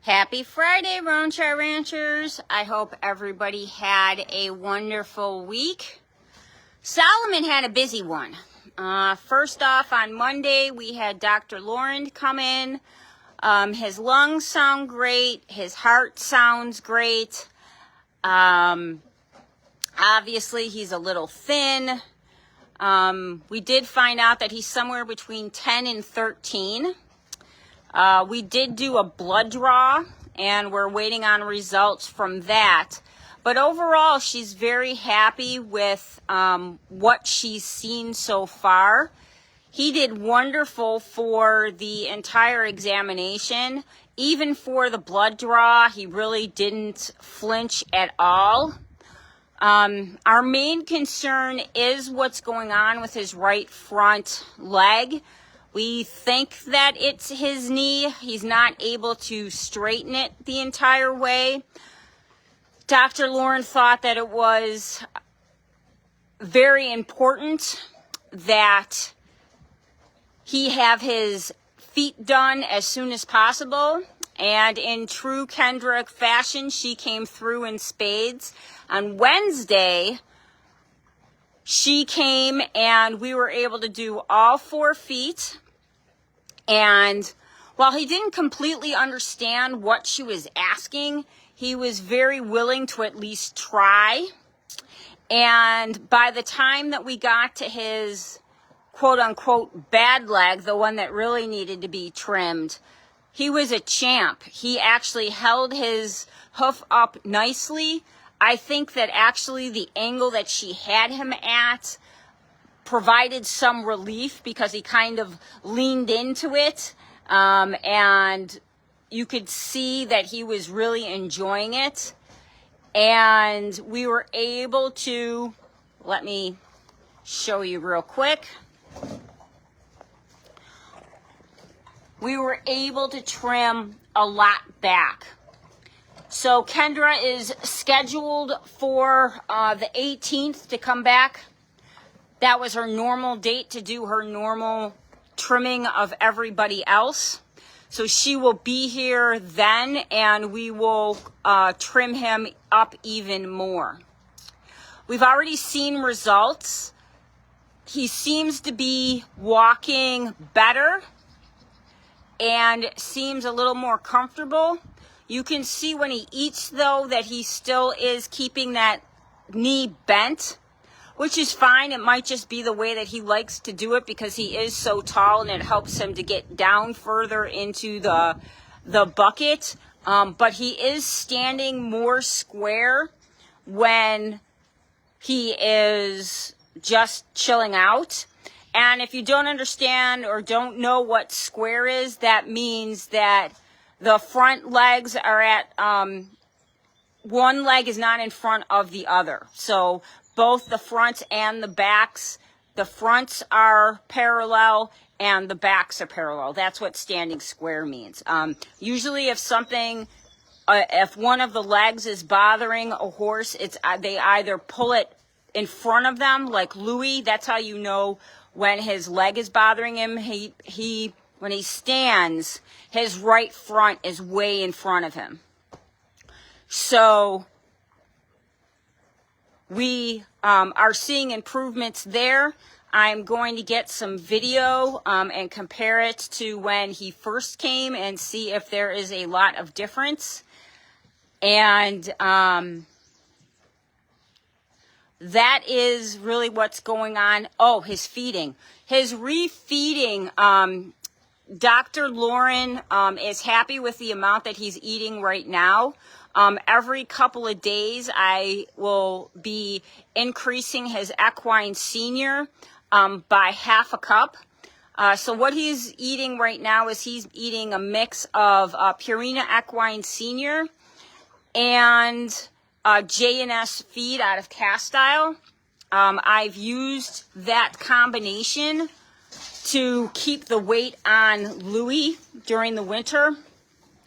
Happy Friday, Roanchar Ranchers. I hope everybody had a wonderful week. Solomon had a busy one. First off, on Monday, we had Dr. Lauren come in. His lungs sound great. His heart sounds great. Obviously, he's a little thin. We did find out that he's somewhere between 10 and 13. We did do a blood draw, and we're waiting on results from that. But overall, she's very happy with what she's seen so far. He did wonderful for the entire examination. Even for the blood draw, he really didn't flinch at all. Our main concern is what's going on with his right front leg. We think that it's his knee. He's not able to straighten it the entire way. Dr. Lauren thought that it was very important that he have his feet done as soon as possible. And in true Kendra fashion, she came through in spades. On Wednesday, she came and we were able to do all 4 feet. And while he didn't completely understand what she was asking, he was very willing to at least try. And by the time that we got to his quote unquote bad leg, the one that really needed to be trimmed, he was a champ. He actually held his hoof up nicely. I think that actually the angle that she had him at provided some relief because he kind of leaned into it. And you could see that he was really enjoying it. And we were able to, let me show you real quick. We were able to trim a lot back. So Kendra is scheduled for the 18th to come back. That was her normal date to do her normal trimming of everybody else. So she will be here then, and we will trim him up even more. We've already seen results. He seems to be walking better and seems a little more comfortable. You can see when he eats, though, that he still is keeping that knee bent, which is fine. It might just be the way that he likes to do it because he is so tall and it helps him to get down further into the bucket. But he is standing more square when he is just chilling out. And if you don't understand or don't know what square is, that means that the front legs are at, one leg is not in front of the other. So both the fronts and the backs, the fronts are parallel and the backs are parallel. That's what standing square means. Usually if something, if one of the legs is bothering a horse, they either pull it in front of them, like Louis. That's how you know when his leg is bothering him. When he stands, his right front is way in front of him. So we are seeing improvements there. I'm going to get some video and compare it to when he first came and see if there is a lot of difference. And that is really what's going on. Oh, his feeding. His refeeding, Dr. Lauren is happy with the amount that he's eating right now. Every couple of days, I will be increasing his equine senior by half a cup. So what he's eating right now is he's eating a mix of Purina Equine Senior and J&S feed out of Castile. I've used that combination to keep the weight on Louis during the winter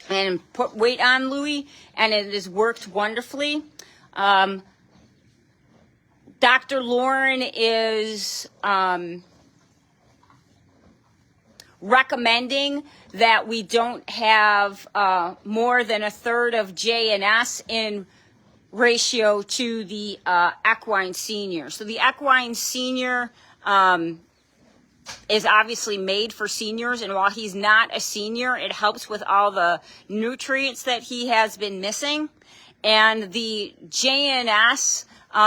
and put weight on Louis, and it has worked wonderfully. Dr. Lauren is recommending that we don't have more than 1/3 of J and S in ratio to the equine senior. So the equine senior is obviously made for seniors, and while he's not a senior, it helps with all the nutrients that he has been missing. And the JNS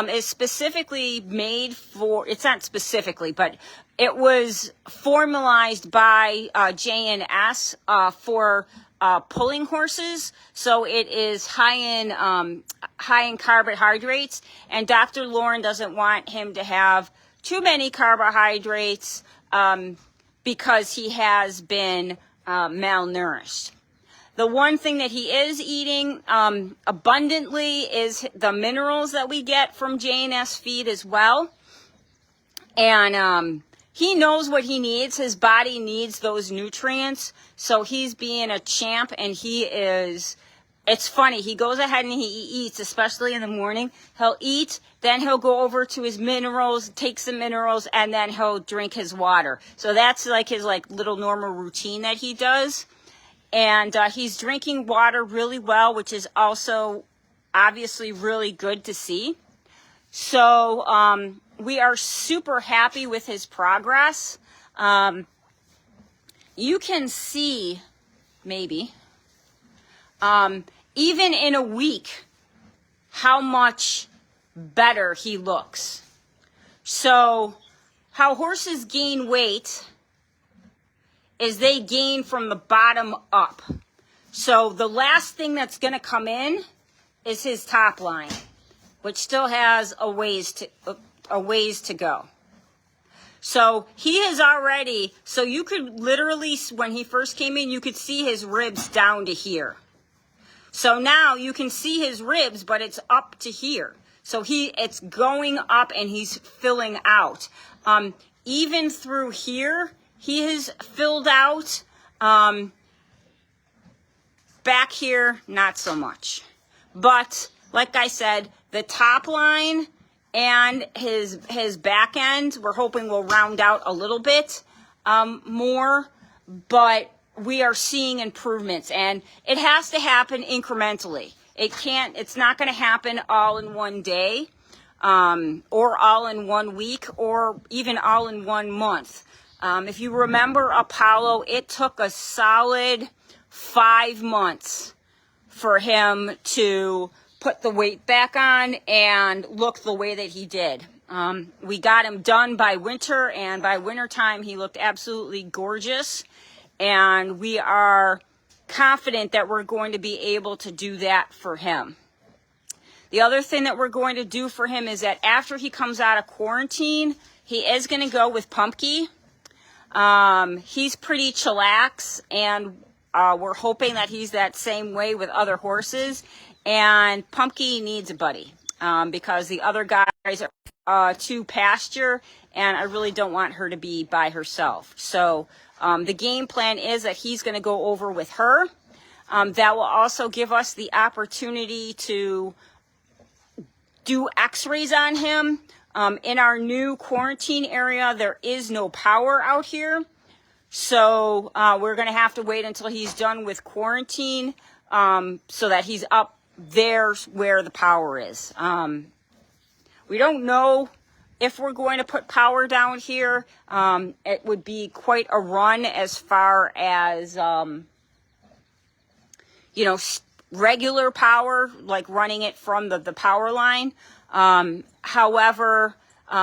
is specifically made for, it's not specifically, but it was formalized by JNS for pulling horses. So it is high in carbohydrates, and Dr. Lauren doesn't want him to have too many carbohydrates because he has been malnourished. The one thing that he is eating abundantly is the minerals that we get from J&S feed as well. And he knows what he needs. His body needs those nutrients. So he's being a champ, and he is, it's funny, he goes ahead and he eats, especially in the morning. He'll eat, then he'll go over to his minerals, take some minerals, and then he'll drink his water. So that's like his little normal routine that he does. And he's drinking water really well, which is also obviously really good to see. So we are super happy with his progress. You can see, maybe, even in a week, how much better he looks. So how horses gain weight is they gain from the bottom up. So the last thing that's going to come in is his top line, which still has a ways to go. So he is already, so you could literally, when he first came in, you could see his ribs down to here. So now you can see his ribs, but it's up to here. So it's going up and he's filling out. Even through here, he has filled out. Back here, not so much. But like I said, the top line and his back end, we're hoping will round out a little bit more. But we are seeing improvements, and it has to happen incrementally. It's not going to happen all in one day, or all in 1 week, or even all in 1 month. If you remember Apollo, it took a solid 5 months for him to put the weight back on and look the way that he did. We got him done by winter, and by wintertime he looked absolutely gorgeous. And we are confident that we're going to be able to do that for him. The other thing that we're going to do for him is that after he comes out of quarantine, he is going to go with Pumpkin. He's pretty chillax, and we're hoping that he's that same way with other horses. And Pumpkin needs a buddy because the other guys are to pasture, and I really don't want her to be by herself. So the game plan is that he's going to go over with her. That will also give us the opportunity to do x-rays on him. In our new quarantine area, there is no power out here. So we're going to have to wait until he's done with quarantine so that he's up there where the power is. We don't know if we're going to put power down here. It would be quite a run as far as, regular power, like running it from the power line. However,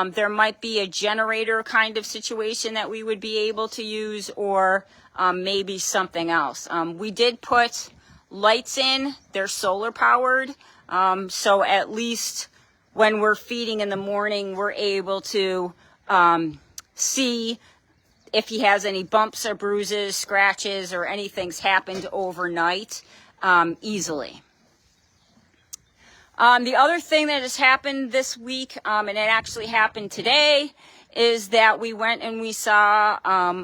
there might be a generator kind of situation that we would be able to use, or maybe something else. We did put lights in. They're solar powered. So at least when we're feeding in the morning, we're able to see if he has any bumps or bruises, scratches, or anything's happened overnight easily. The other thing that has happened this week, and it actually happened today, is that we went and we saw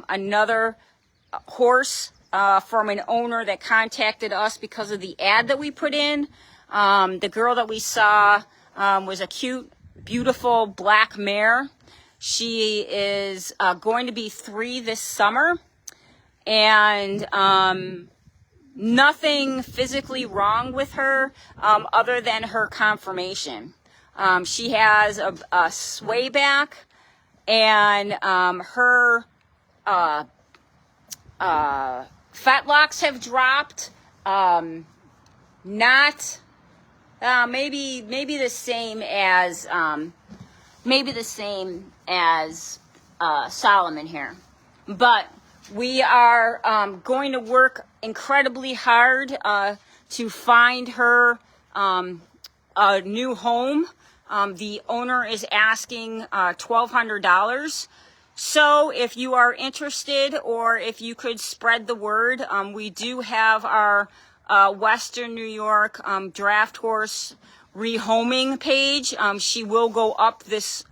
another horse from an owner that contacted us because of the ad that we put in. The girl that we saw was a cute, beautiful black mare. She is going to be 3 this summer. and nothing physically wrong with her other than her conformation. She has a sway back, and her fetlocks have dropped. Not maybe the same as Solomon here, but we are going to work incredibly hard to find her a new home. The owner is asking $1,200. So if you are interested, or if you could spread the word, we do have our Western New York draft horse rehoming page. She will go up this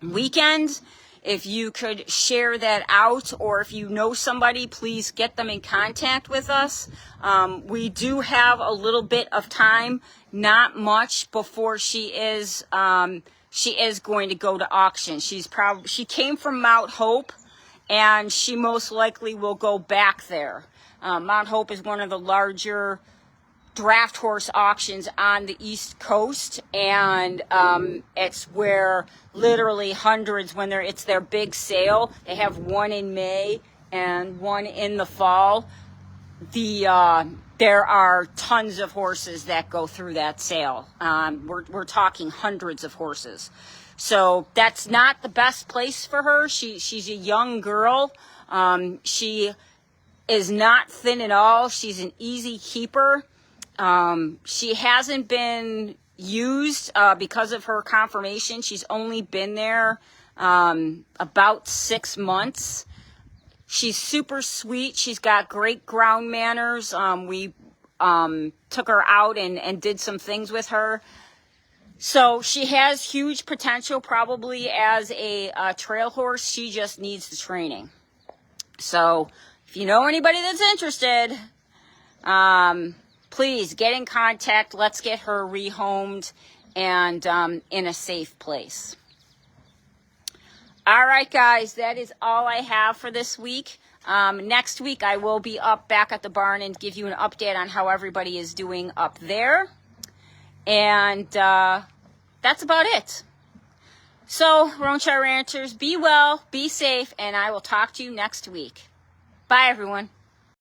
weekend. If you could share that out, or if you know somebody, please get them in contact with us. We do have a little bit of time, not much, before she is going to go to auction. She came from Mount Hope, and she most likely will go back there. Mount Hope is one of the larger draft horse auctions on the East Coast, and it's where literally hundreds, when it's their big sale, they have one in May and one in the fall. There are tons of horses that go through that sale. We're talking hundreds of horses. So that's not the best place for her. She's a young girl. She is not thin at all. She's an easy keeper. She hasn't been used because of her conformation. She's only been there about 6 months. She's super sweet. She's got great ground manners. We took her out and did some things with her. So she has huge potential, probably as a trail horse. She just needs the training. So if you know anybody that's interested, please get in contact. Let's get her rehomed and in a safe place. All right, guys, that is all I have for this week. Next week, I will be up back at the barn and give you an update on how everybody is doing up there. And that's about it. So, Roanchar Ranchers, be well, be safe, and I will talk to you next week. Bye, everyone.